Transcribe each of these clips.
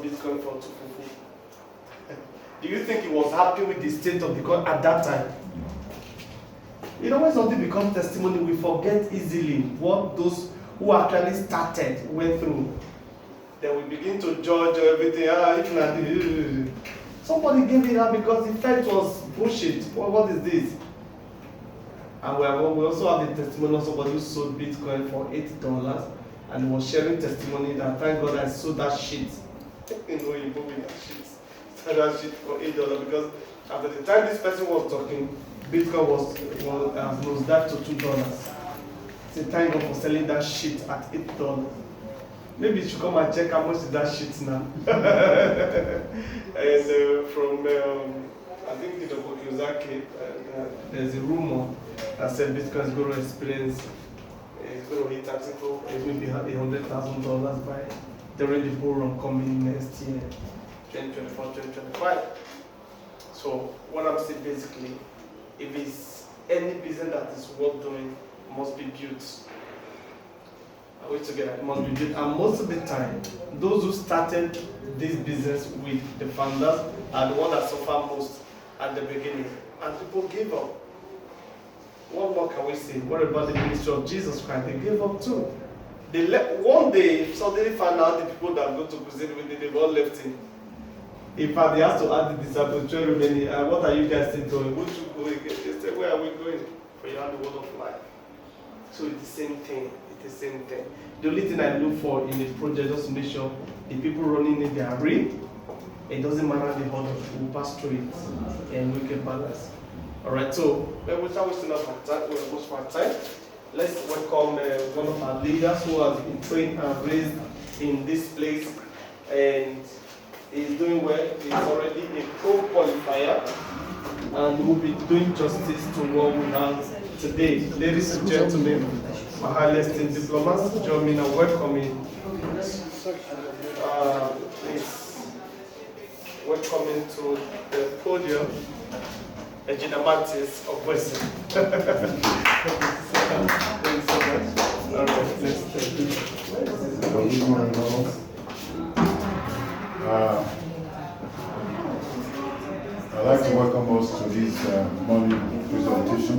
Bitcoin for Tufufu. Do you think he was happy with the state of the coin at that time? You know, when something becomes testimony, we forget easily what those who actually started went through. Then we begin to judge everything. If not, somebody gave it up because the fact was bullshit. What is this? And we also have the testimony of somebody who sold Bitcoin for $8 and was sharing testimony that thank God I sold that shit. You know, you move that shit. Sold that shit for $8 because after the time this person was talking, Bitcoin was down to $2. So thank God for selling that shit at $8. Maybe you should come and check how much is that shit now. And from I think in the Oguese, there's a rumor that said Bitcoin is going to experience, it's going to hit tactical, it will be $100,000 by during the bull run coming next year, 2024, 2025. So what I'm saying basically, if it's any business that is worth doing, must be built. Are we together? It must be built. And most of the time, those who started this business with the founders are the ones that suffer most at the beginning. And people give up. What more can we say? What about the ministry of Jesus Christ? They gave up too. They one day, suddenly found out the people that go to crusade with them, they've all left him. In fact, they have to add the disciples, 12 remaining. What are you guys still doing? Who should go again? They say, where are we going? For you have the word of life. So it's the same thing. It's the same thing. The only thing I look for in a project is to make sure the people running it, they are real. It doesn't matter the order, we pass through it and we can balance. Alright, so without wasting our time, we're almost for time. Let's welcome one of our leaders who has been trained and raised in this place and is doing well. He's already a pro qualifier and will be doing justice to what we have today. Ladies and gentlemen, my highest esteemed diplomats, join me and welcoming. Welcoming to the podium, Engineer Martins of Oguese. Thank you so much. All right, let's take it. Good morning, all. I'd like to welcome us to this morning presentation.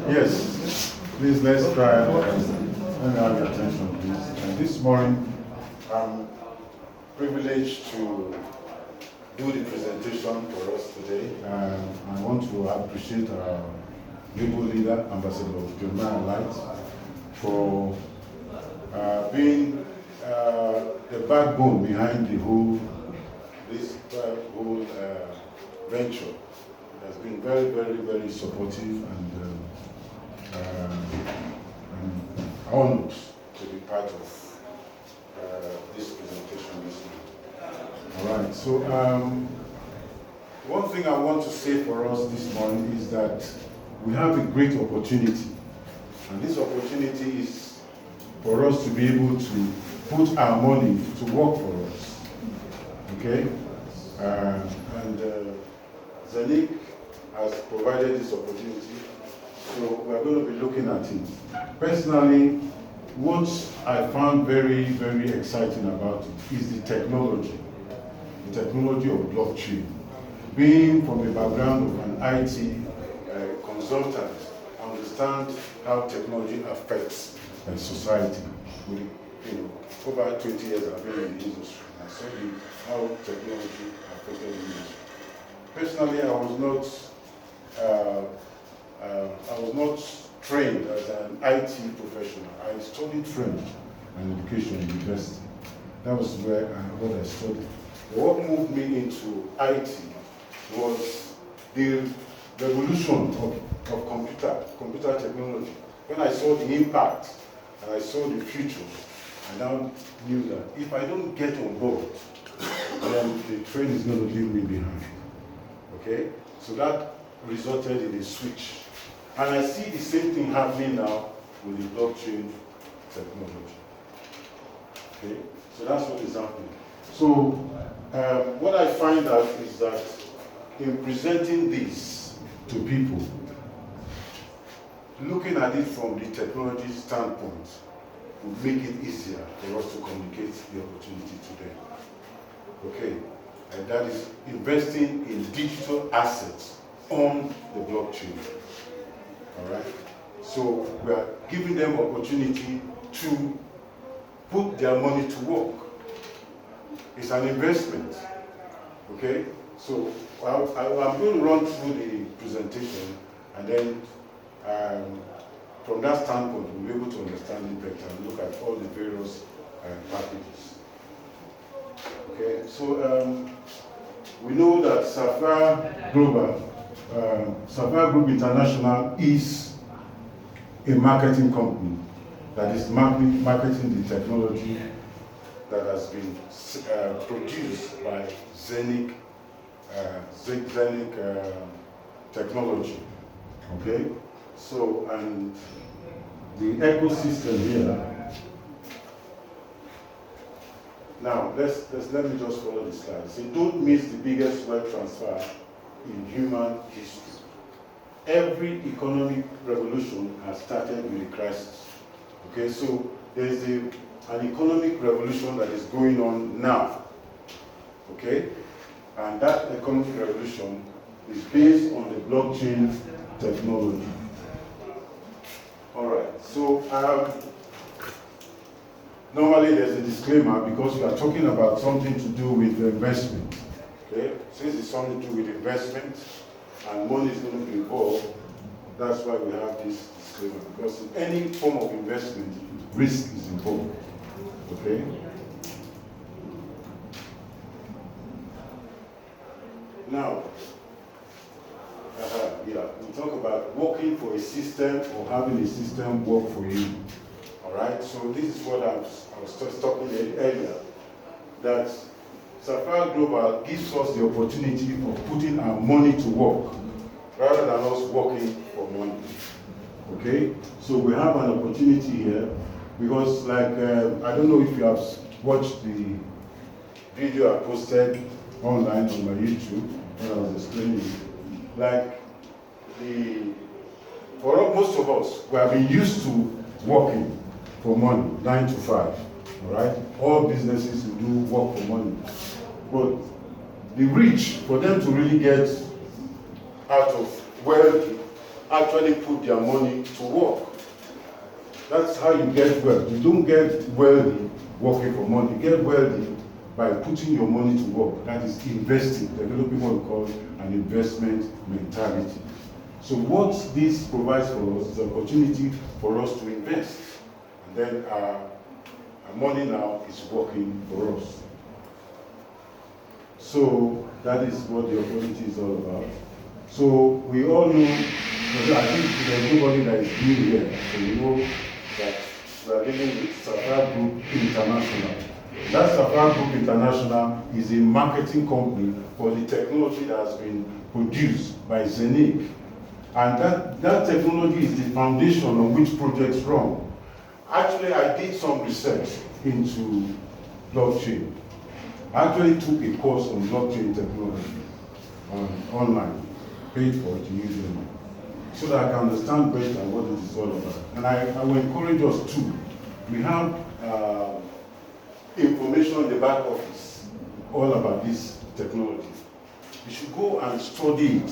Yes, please let's try and let me have your attention, please. And this morning, I'm privileged to do the presentation for us today. And I want to appreciate our global leader, Ambassador Jeremiah Light, for being the backbone behind the whole venture. It has been very, very, very supportive and honored to be part of this presentation this morning. All right, so one thing I want to say for us this morning is that we have a great opportunity, and this opportunity is for us to be able to put our money to work for us. Okay? And Zanik has provided this opportunity, so we're going to be looking at it. Personally, what I found very, very exciting about it is the technology of blockchain. Being from a background of an IT consultant, I understand how technology affects society. Over 20 years I've been in the industry. I saw how technology affected the industry. Personally, I was not trained as an IT professional. I studied French and education in university. That was what I studied. What moved me into IT was the revolution of computer technology. When I saw the impact and I saw the future, I now knew that if I don't get on board, then the train is going to leave me behind. Okay? So that resulted in a switch. And I see the same thing happening now with the blockchain technology. Okay? So that's what is happening. So what I find out is that in presenting this to people, looking at it from the technology standpoint would make it easier for us to communicate the opportunity to them. Okay, and that is investing in digital assets on the blockchain. All right, so we are giving them opportunity to put their money to work. It's an investment. Okay, so I'm going to run through the presentation, and then from that standpoint, we'll be able to understand it better and look at all the various packages. Okay, so we know that Safir Group International is a marketing company that is marketing the technology that has been produced by Zenith Technology. Okay, so and the ecosystem here. Now let me just follow the slide. So don't miss the biggest wealth transfer in human history. Every economic revolution has started with a crisis. Okay, so there's an economic revolution that is going on now. Okay, and that economic revolution is based on the blockchain technology. All right, so normally there's a disclaimer because we are talking about something to do with investment. Okay, since it's something to do with investment and money is going to be involved, that's why we have this disclaimer, because in any form of investment, risk is involved. Okay? Now, we talk about working for a system or having a system work for you. All right? So this is what I was just talking earlier, that Safir Global gives us the opportunity of putting our money to work rather than us working for money. Okay? So we have an opportunity here because, like, I don't know if you have watched the video I posted online on my YouTube when I was explaining. Like, for most of us, we have been used to working for money, 9 to 5. All right? All businesses will do work for money. But the rich, for them to really get out of wealthy, actually put their money to work. That's how you get wealth. You don't get wealthy working for money. You get wealthy by putting your money to work. That is investing, developing what we call an investment mentality. So what this provides for us is an opportunity for us to invest. And then our money now is working for us. So that is what the opportunity is all about. So we all know, I think there's nobody that is new here, so we know that we are dealing with Safir Group International. That Safir Group International is a marketing company for the technology that has been produced by Zenith. And that technology is the foundation on which projects run. Actually, I did some research into blockchain. I actually took a course on blockchain technology online, paid for to use it, so that I can understand better what it is all about. And I will encourage us too. We have information in the back office all about this technology. You should go and study it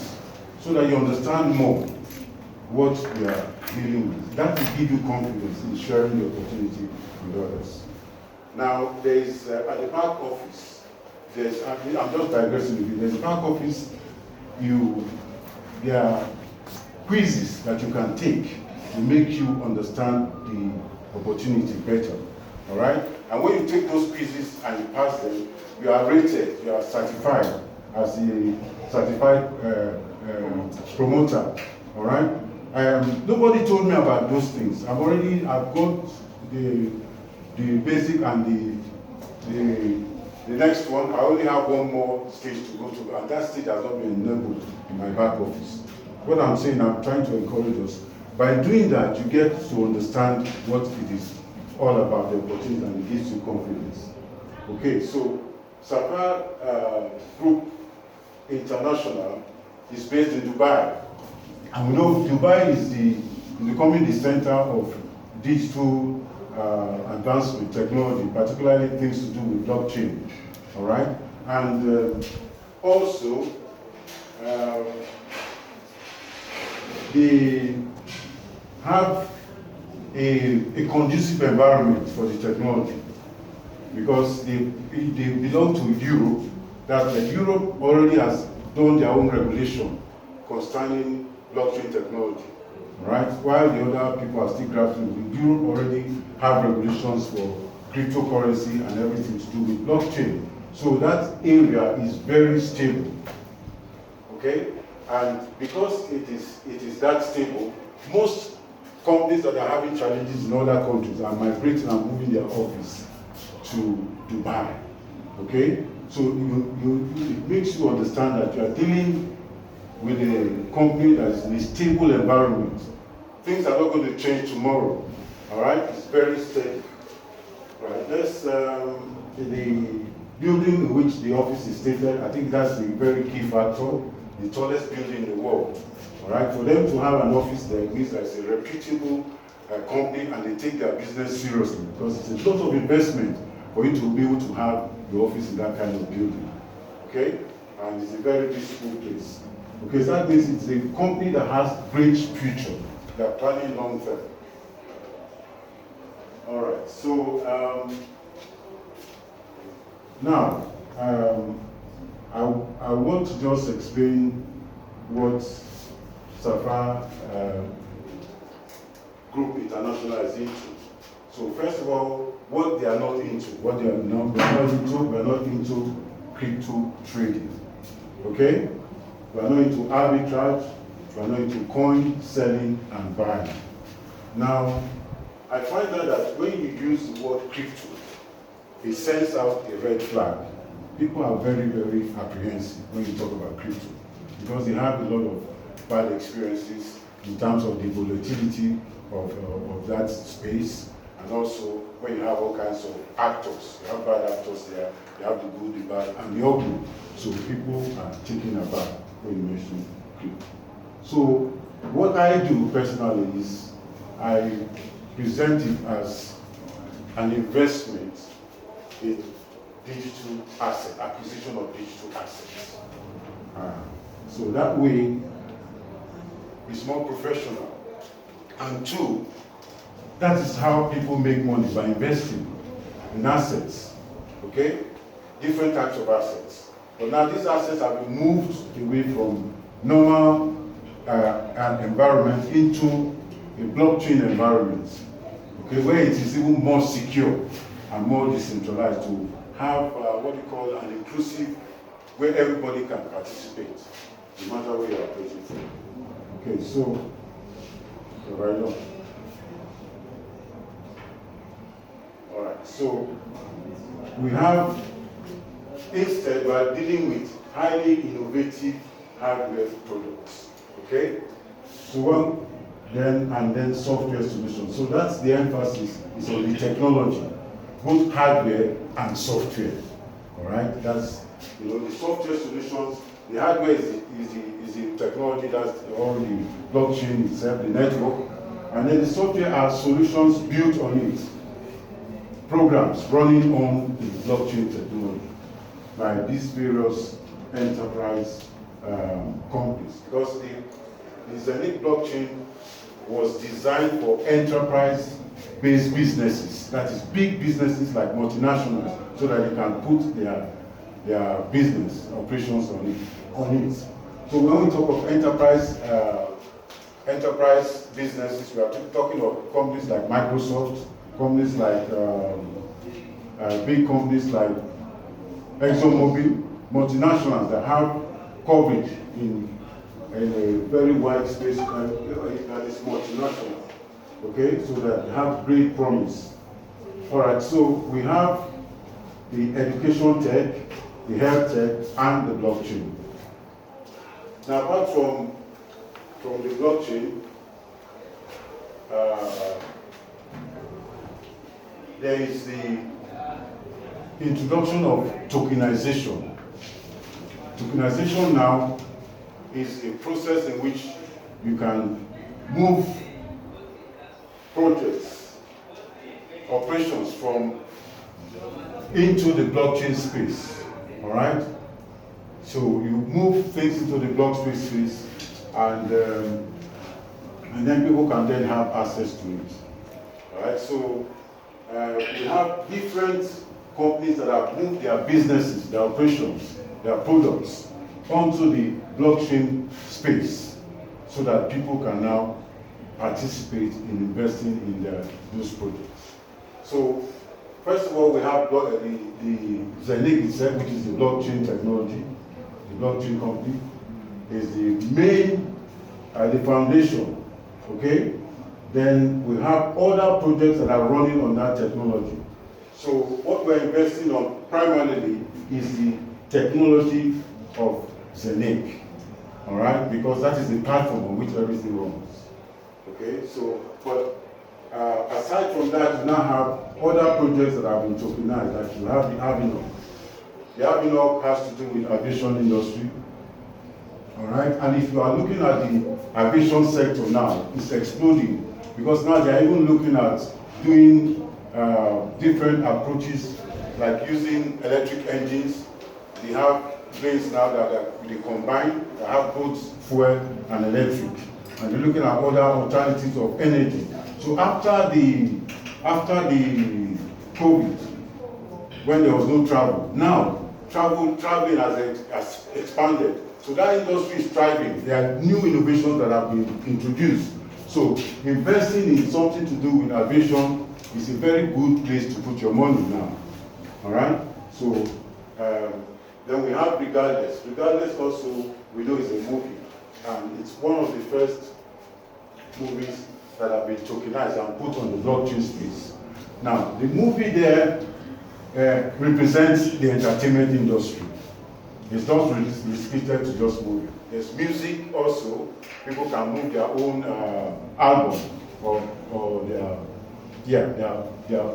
so that you understand more what we are dealing with. That will give you confidence in sharing the opportunity with others. Now, there is at the back office, I'm just digressing a bit. There's a back office, there are quizzes that you can take to make you understand the opportunity better. All right? And when you take those quizzes and you pass them, you are rated, you are certified as a certified promoter. All right? Nobody told me about those things. I've got the basic and the next one. I only have one more stage to go to, and that stage has not been enabled in my back office. What I'm saying, I'm trying to encourage us. By doing that, you get to understand what it is all about, the opportunity, and it gives you confidence. Okay, so Safir Group International is based in Dubai. And we know Dubai is becoming the center of digital advancement technology, particularly things to do with blockchain. All right? And also, they have a conducive environment for the technology because they belong to Europe, that Europe already has done their own regulation concerning blockchain technology, right? While the other people are still grappling with it, Europe already have regulations for cryptocurrency and everything to do with blockchain. So that area is very stable, okay? And because it is that stable, most companies that are having challenges in other countries are migrating and moving their office to Dubai, okay? So it makes you understand that you are dealing with a company that is in a stable environment. Things are not going to change tomorrow, all right? It's very stable. Right, that's the building in which the office is stated. I think that's a very key factor, the tallest building in the world. All right, for them to have an office there means that it's a reputable company and they take their business seriously because it's a lot of investment for you to be able to have the office in that kind of building. Okay, and it's a very peaceful place. Okay, so that means it's a company that has great future. They are planning long term. All right, so now I want to just explain what Safir Group International is into. So first of all, what they are not into, we're not into crypto trading, okay? We're not into arbitrage, we're not into coin selling and buying. Now, I find out that when you use the word crypto, it sends out a red flag. People are very, very apprehensive when you talk about crypto because they have a lot of bad experiences in terms of the volatility of that space, and also when you have all kinds of actors. You have bad actors there, you have the good, the bad, and the ugly. So people are taken aback when you mention crypto. So what I do personally is I present it as an investment in digital asset, acquisition of digital assets. So that way, it's more professional. And two, that is how people make money, by investing in assets, okay? Different types of assets. But now these assets have been moved away from normal environment into a blockchain environment, okay, where it is even more secure and more decentralized to have what we call an inclusive, where everybody can participate, no matter where you're operating from. Okay, so right on. All right, so we have, instead, we are dealing with highly innovative hardware products, okay? So then software solutions. So that's the emphasis, is on the technology, both hardware and software. All right, that's, the software solutions. The hardware is the technology, that's all the blockchain itself, the network, and then the software are solutions built on it, programs running on the blockchain technology by these various enterprise companies, because the Zenith blockchain was designed for enterprise-based businesses, that is big businesses like multinationals, so that they can put their business operations on it. So when we talk of enterprise businesses, we are talking of companies like Microsoft, companies like big companies like ExxonMobil, multinationals that have coverage in a very wide space that is multinational, okay, so that they have great promise. All right, so we have the education tech, the health tech, and the blockchain. Now, apart from the blockchain, there is the introduction of tokenization. Tokenization now is a process in which you can move projects, operations from into the blockchain space. All right. So you move things into the blockchain space, and then people can then have access to it. All right. So we have different companies that have moved their businesses, their operations, their products onto the blockchain space, so that people can now participate in investing in those projects. So, first of all, we have the Zenith itself, which is the blockchain technology. The blockchain company is the main, the foundation. Okay. Then we have other projects that are running on that technology. So, what we're investing on primarily is the technology of Zenith. All right, because that is the platform on which everything runs. Okay, so, but aside from that, we now have other projects that have been tokenized. Like you have the Avinok. The Avinok has to do with aviation industry. All right, and if you are looking at the aviation sector now, it's exploding, because now they are even looking at doing different approaches, like using electric engines. They have planes now that they combine, that have both fuel and electric, and they're looking at other alternatives of energy. So after the COVID, when there was no travel, now traveling has expanded. So that industry is thriving. There are new innovations that have been introduced. So investing in something to do with aviation is a very good place to put your money now. All right. So. Then we have Regardless. Regardless also, we know is a movie, and it's one of the first movies that have been tokenized and put on the blockchain space. Now, the movie there represents the entertainment industry. It's not restricted to just movie. There's music also. People can move their own album or their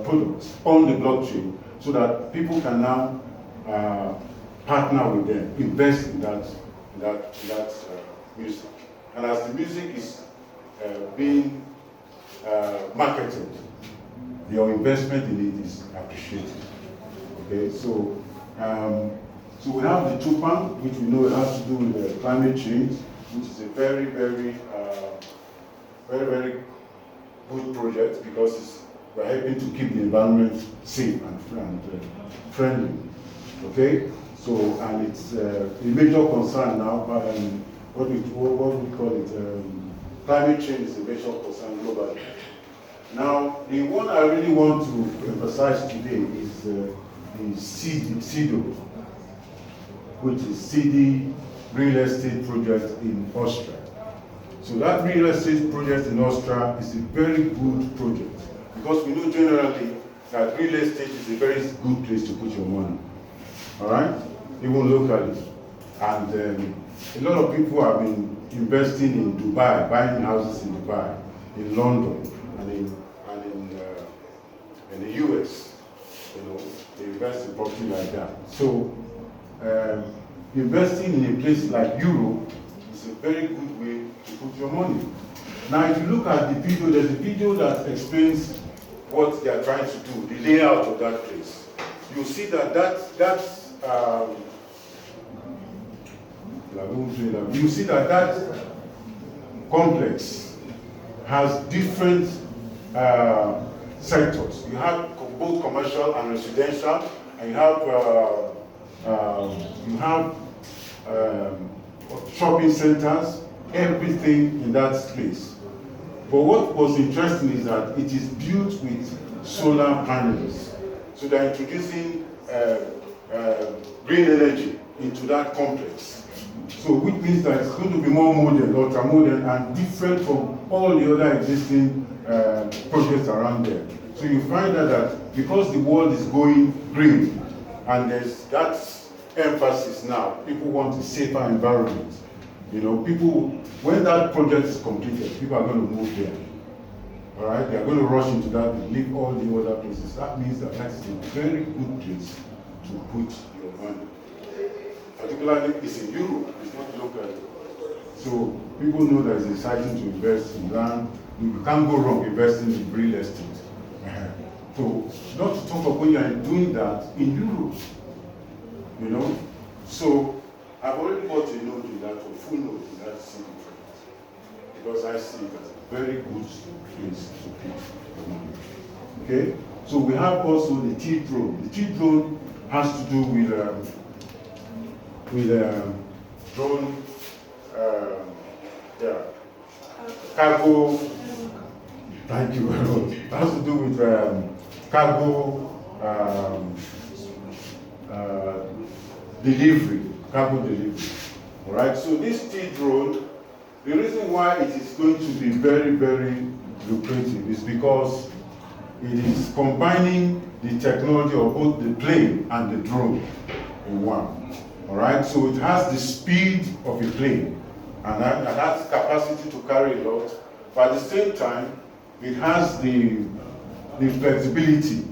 products on the blockchain, so that people can now partner with them, invest in that music. And as the music is being marketed, your investment in it is appreciated. Okay, so we have the Tupan, which we know has to do with climate change, which is a very, very, very good project, because we're helping to keep the environment safe and friendly. Okay. So, and it's a major concern now. What we call it, climate change is a major concern globally. Now, the one I really want to emphasize today is the CIDO, which is CD Real Estate Project in Austria. So that real estate project in Austria is a very good project, because we know generally that real estate is a very good place to put your money. All right? Even locally. And a lot of people have been investing in Dubai, buying houses in Dubai, in London, and in the US. You know, they invest in property like that. So investing in a place like Europe is a very good way to put your money. Now, if you look at the video, there's a video that explains what they are trying to do, the layout of that place. You see that you see that complex has different sectors. You have both commercial and residential, and you have shopping centers, everything in that space. But what was interesting is that it is built with solar panels. So they're introducing green energy into that complex. So which means that it's going to be more modern, ultra-modern, and different from all the other existing projects around there. So you find that because the world is going green, and there's that emphasis now, people want a safer environment. You know, people, when that project is completed, people are going to move there. All right, they are going to rush into that and leave all the other places. That means that is a very good place to put your money. Particularly particularly it's in Europe, it's not local. So people know that it's exciting to invest in land. You can't go wrong investing in real estate. So not to talk of when you are doing that in Europe, you know. So I've already got a note in that, or full note in that city, because I see it as a very good place to put the money. Okay. So we have also the T drone. The T drone has to do with drone, cargo. Thank you very much. It has to do with cargo delivery, cargo delivery. All right. So this T drone, the reason why it is going to be very, very lucrative is because it is combining the technology of both the plane and the drone in one. All right, so it has the speed of a plane and has capacity to carry a lot, but at the same time, it has the flexibility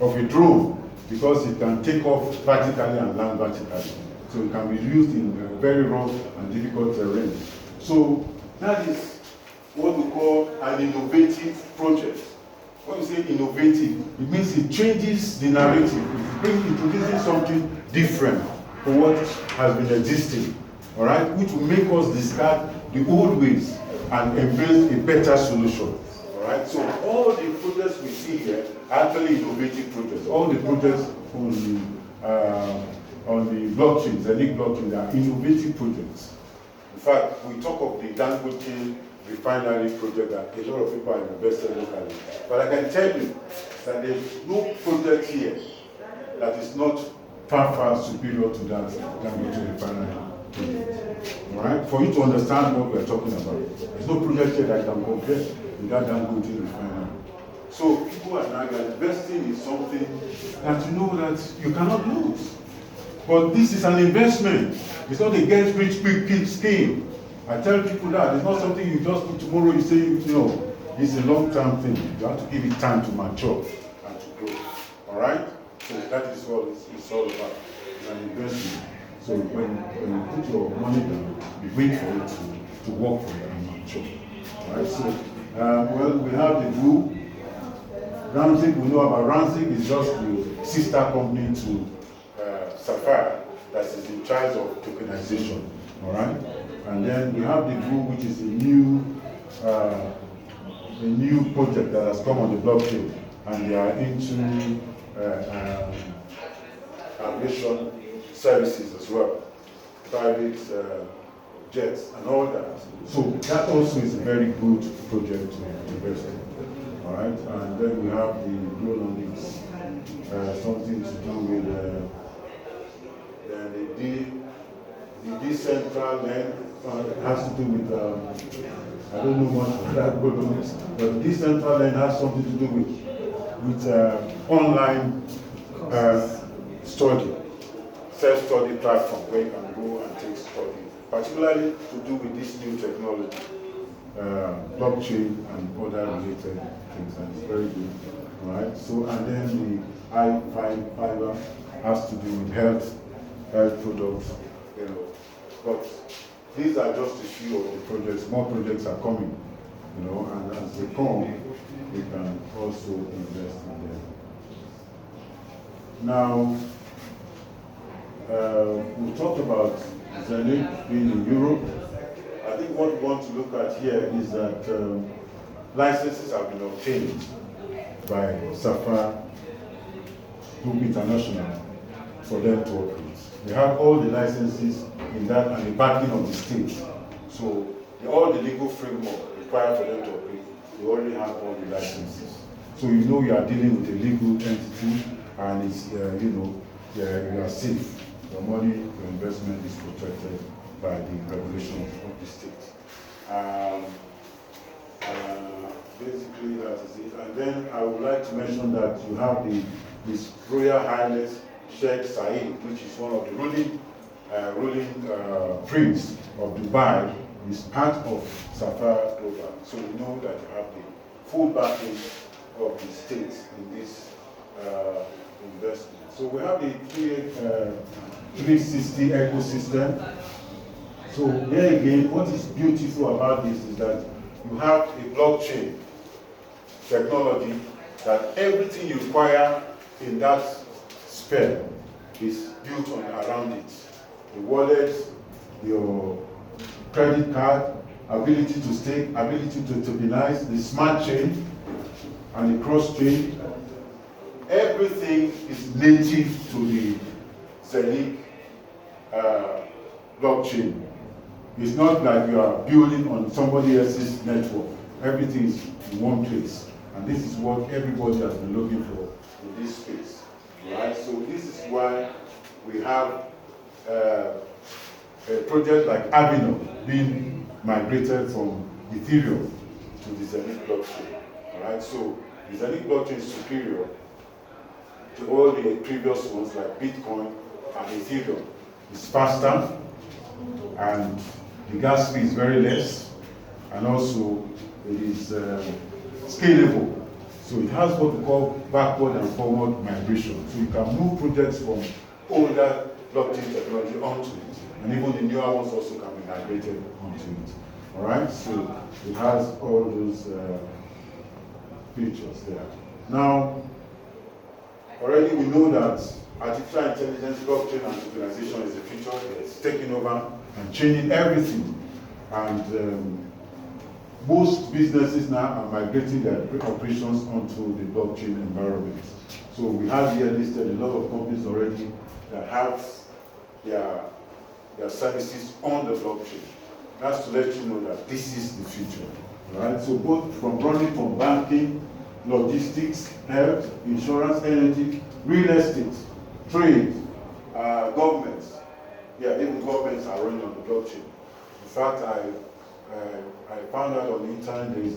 of a drone because it can take off vertically and land vertically. So it can be used in very rough and difficult terrain. So that is what we call an innovative project. When you say innovative, it means it changes the narrative. It introduces something different from what has been existing, all right, which will make us discard the old ways and embrace a better solution, all right. So all the projects we see here are actually innovative projects. All the projects on the blockchain, the league blockchain, they are innovative projects. In fact, we talk of the Dangote refinery project that a lot of people have invested locally. But I can tell you that there's no project here that is not far superior to that Dangote refinery project. All right? For you to understand what we're talking about, there's no project here that can compare with that Dangote refinery. So people are now investing in something that you know that you cannot lose. But this is an investment. It's not a get rich quick scheme. I tell people that it's not something you just do tomorrow. You say, you know, it's a long-term thing. You have to give it time to mature and to grow. All right? So that is what it's all about. It's an investment. So when you put your money down, you wait for it to work for you and mature. All right? So, well, we have the group. Ramsig, we know about Ramsig. It's just the sister company to Safir that is in charge of tokenization. All right? And then we have the group, which is a new project that has come on the blockchain, and they are into aviation services as well, private jets and all that. So that also is a very good project to invest in. All right, and then we have the Growlandings, something to do with the decentralized land has to do with, I don't know much about that, but decentralized land has something to do with online study, self-study platform where you can go and take study, particularly to do with this new technology, blockchain and other related things, and it's very good, right? So, and then the I-Fiber has to do with health products, you know. But these are just a few of the projects. More projects are coming, you know, and as they come, we can also invest in them. Now, we talked about Zenith being in Europe. I think what we want to look at here is that licenses have been obtained by Safir Group International for them to operate. They have all the licenses in that and the backing of the state. So all the legal framework required for them to operate, they already have all the licenses. So you know you are dealing with a legal entity, and it's you know you are safe. Your money, your investment is protected by the regulations of the state. Basically that is it. And then I would like to mention that you have His Royal Highness Sheikh Saeed, which is one of the ruling prince of Dubai, is part of Safir Global. So we know that you have the full backing of the state in this investment. So we have a 360 ecosystem. So there again, what is beautiful about this is that you have a blockchain technology that everything you require in that sphere is built on around it. The wallet, your credit card, ability to stake, ability to tokenize, the smart chain and the cross chain. Everything is native to the Zelic blockchain. It's not like you are building on somebody else's network. Everything is in one place. And this is what everybody has been looking for in this space. Right? So this is why we have a project like Avino being migrated from Ethereum to the Zelic blockchain. Right? So the Zelic blockchain is superior to all the previous ones like Bitcoin and Ethereum. It's faster, and the gas fee is very less, and also it is scalable. So it has what we call backward and forward migration. So you can move projects from older blockchain technology onto it, and even the newer ones also can be migrated onto it. All right, so it has all those features there. Now, already we know that artificial intelligence, blockchain, and tokenization is the future. It's taking over and changing everything. And most businesses now are migrating their operations onto the blockchain environment. So we have here listed a lot of companies already that have their services on the blockchain. That's to let you know that this is the future. Right? So both from running from banking, logistics, health, insurance, energy, real estate, trade, governments. Yeah, even governments are running on the blockchain. In fact, I found out on the internet there is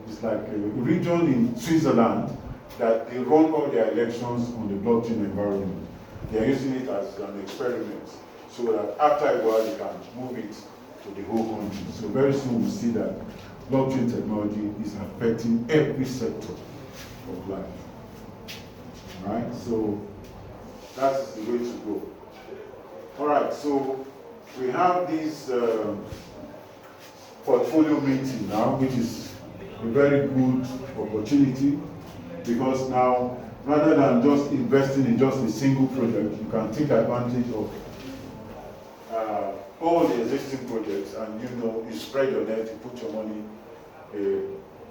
it's like a region in Switzerland that they run all their elections on the blockchain environment. They are using it as an experiment so that after a while they can move it to the whole country. So very soon we'll see that blockchain technology is affecting every sector of life. All right, so that's the way to go. All right, so we have this portfolio meeting now, which is a very good opportunity, because now, rather than just investing in just a single project, you can take advantage of all the existing projects, and you spread your net, you put your money,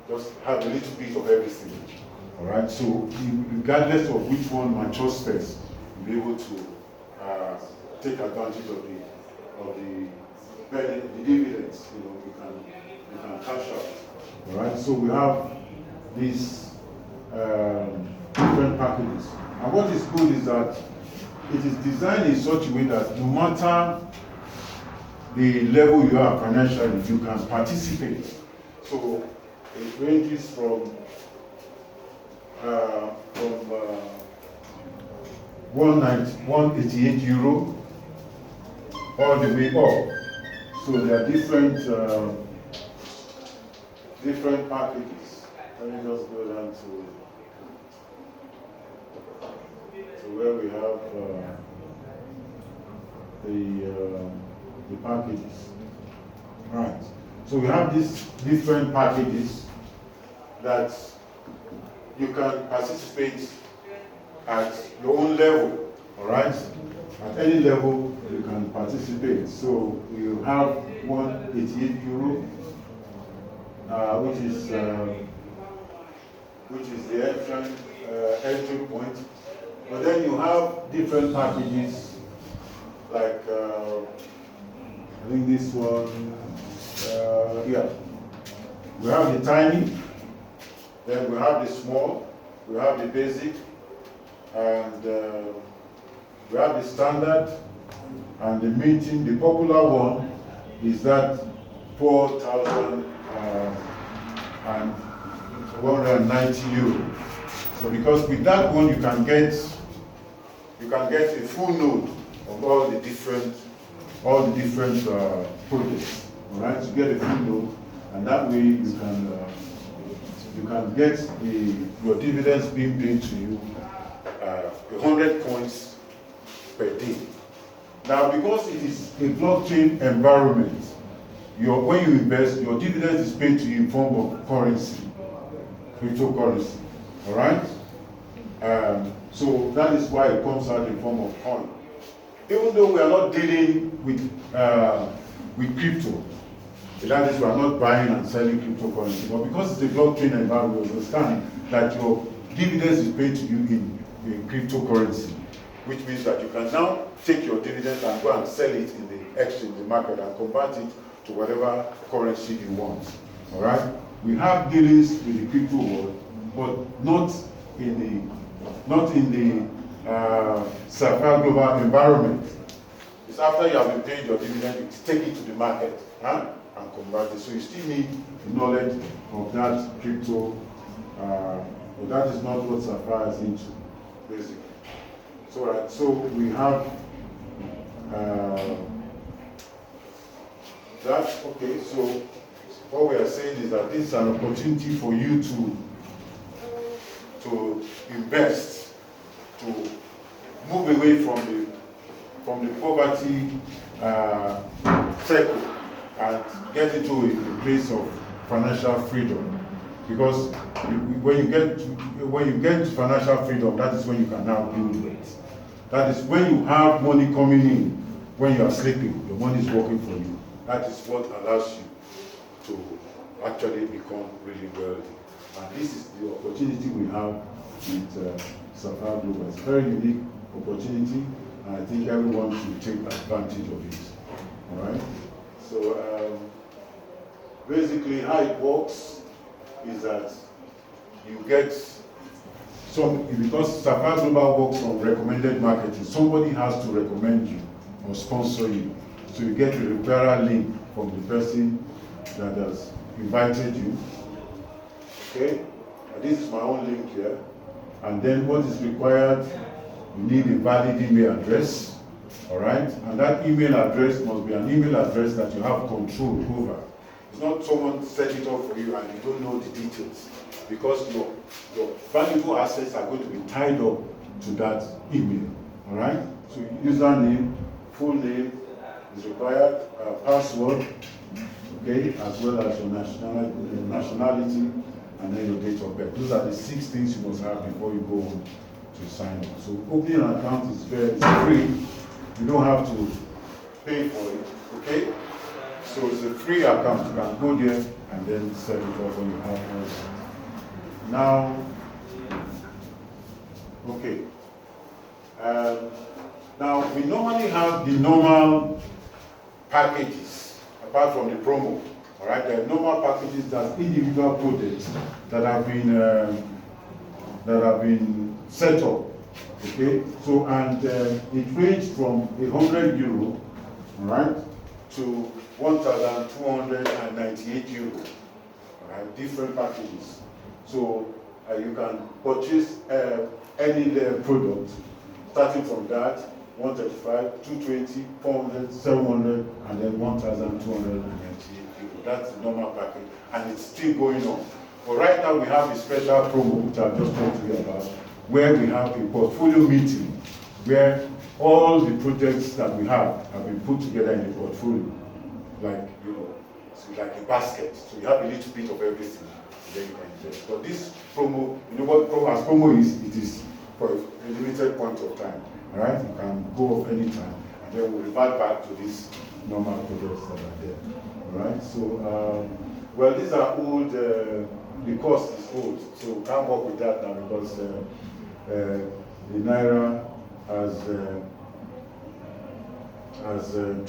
just have a little bit of everything. All right, so regardless of which one matures first, you'll be able to take advantage of the dividends. You can cash out. All right, so we have these different packages, and what is good is that it is designed in such a way that no matter the level you are financially, you can participate. So it ranges from 188 euro all the way up. So there are different packages. Let me just go down to where we have the packages. Right. So we have these different packages that you can participate at your own level. All right. At any level, you can participate. So you have 188 euro, which is the entry point. But then you have different packages, like I think this one. Yeah. We have the tiny, then we have the small, we have the basic, and we have the standard, and the meeting. The popular one is that 4,190 euro. So because with that one you can get a full node of all the different projects. All right, to get a full node, and that way you can you can get your dividends being paid to you 100 points per day. Now, because it is a blockchain environment, when you invest, your dividends is paid to you in form of currency, cryptocurrency. All right? So that is why it comes out in form of coin. Even though we are not dealing with crypto, that is, we are not buying and selling cryptocurrency, but because it's a blockchain environment, we understand that your dividends is paid to you in cryptocurrency, which means that you can now take your dividends and go and sell it in the exchange, the market, and convert it to whatever currency you want. All right? We have dealings with the crypto world, but not in the Safir global environment. It's after you have been paying your dividend, you take it to the market and convert it. So you still need the knowledge of that crypto, but that is not what Safir is into, basically. So we have that. Okay, so what we are saying is that this is an opportunity for you to invest, to move away from the poverty circle and get into a place of financial freedom. Because when you get to financial freedom, that is when you can now build wealth. That is when you have money coming in, when you are sleeping, your money is working for you. That is what allows you to actually become really wealthy. And this is the opportunity we have with Safir Global. It's a very unique opportunity, and I think everyone should take advantage of it. All right? So basically how it works is that you get because Safir Global works on recommended marketing. Somebody has to recommend you or sponsor you. So you get a referral link from the person that has invited you. Okay? And this is my own link here. And then what is required, you need a valid email address. All right? And that email address must be an email address that you have control over. It's not someone set it up for you and you don't know the details, because your valuable assets are going to be tied up to that email. All right? So username, full name is required, password, okay, as well as your nationality, and then your date of birth. Those are the 6 things you must have before you go on to sign up. So opening an account is free. You don't have to pay for it, okay? So it's a free account. You can go there and then set it up when you have one. Now, okay. Now, we normally have the normal packages, apart from the promo. All right, there are normal packages that's individual projects that have been set up. Okay, so and it ranged from €100, all right, to 1,298 €. All right, different packages. So you can purchase any product starting from that 135, 220, 400, 700, and then 1,298 €. That's the normal package, and it's still going on. But right now we have a special promo, which I've just talked to you about, where we have a portfolio meeting, where all the projects that we have been put together in a portfolio, like it's like a basket. So you have a little bit of everything, and then you can invest. But this promo, you know what promo is? It is for a limited point of time. All right, you can go off anytime, and then we'll revert back to these normal projects that are there. All right, so well, these are old. The cost is old, so we can't work with that now because the naira has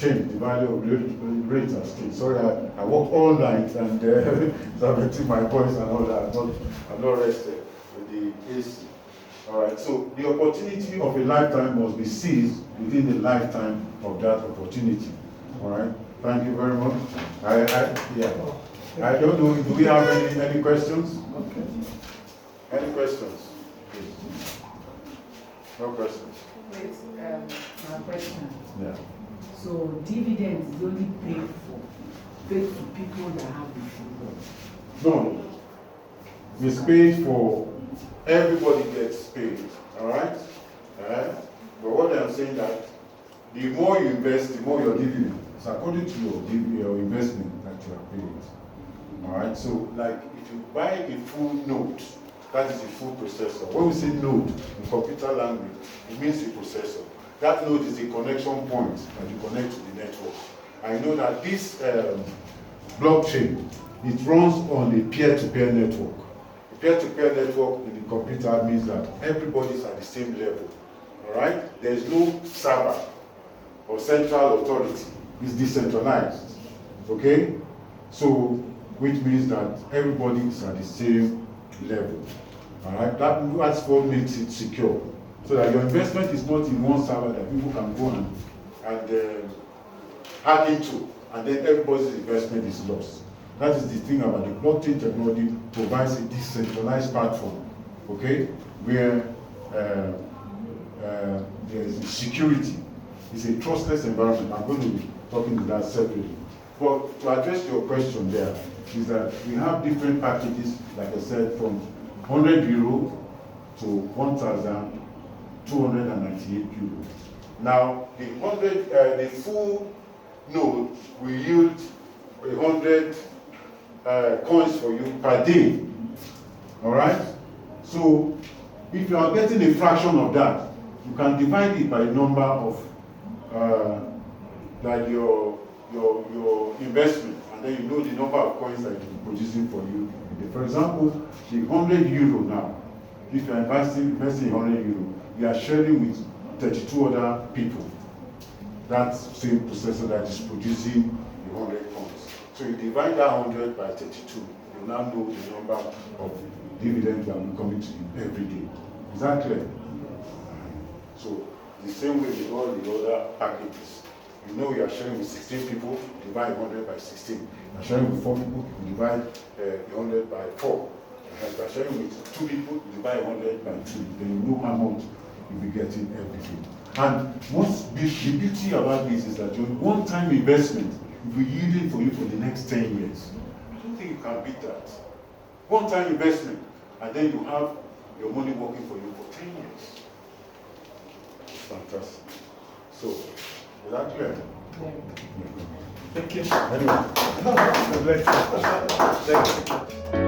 changed. The value of the rates has changed. Sorry, I worked all night and it's affecting my voice and all that. I'm not rested with the AC. All right, so the opportunity of a lifetime must be seized within the lifetime of that opportunity. All right, thank you very much. I don't know, do we have any questions? Okay. Any questions? No questions. Wait, my question. Yeah. So dividends is only paid to people that have the freedom. No. It's paid for, everybody gets paid, all right? But what I'm saying that the more you invest, the more your dividend. It's according to your investment that you are paid. All right. So, like, if you buy a full node, that is a full processor. When we say node in computer language, it means a processor. That node is a connection point that you connect to the network. I know that this blockchain, it runs on a peer-to-peer network. A peer-to-peer network in the computer means that everybody is at the same level. All right? There is no server or central authority. It's decentralized. Okay? So, which means that everybody is at the same level. All right? That's what makes it secure. So that your investment is not in one server that people can go and hack into, and then everybody's investment is lost. That is the thing about the blockchain technology provides a decentralized platform, okay, where there is security. It's a trustless environment. I'm going to be talking to that separately. But to address your question there, is that we have different packages, like I said, from 100 euro to 1,298 euro. Now, the full node will yield 100 coins for you per day. All right? So, if you are getting a fraction of that, you can divide it by the number of like your investment, and then you know the number of coins that it will be producing for you. For example, the 100 euro now, if you are investing 100 euro, you are sharing with 32 other people that same processor that is producing the 100 coins. So you divide that 100 by 32, you now know the number of dividends that will be coming to you every day. Is that clear? So the same way with all the other packages. You know you are sharing with 16 people, divide 100 by 16. You are sharing with 4 people, you divide 100 by 4. If you are sharing with 2 people, you divide 100 by 2. Then you know how much you'll be getting every day. And the beauty about this is that your one-time investment will be yielding for you for the next 10 years. I don't think you can beat that. One-time investment, and then you have your money working for you for 10 years. It's fantastic. So, is that clear? Yeah. Thank you. Anyway. God bless you. Thank you.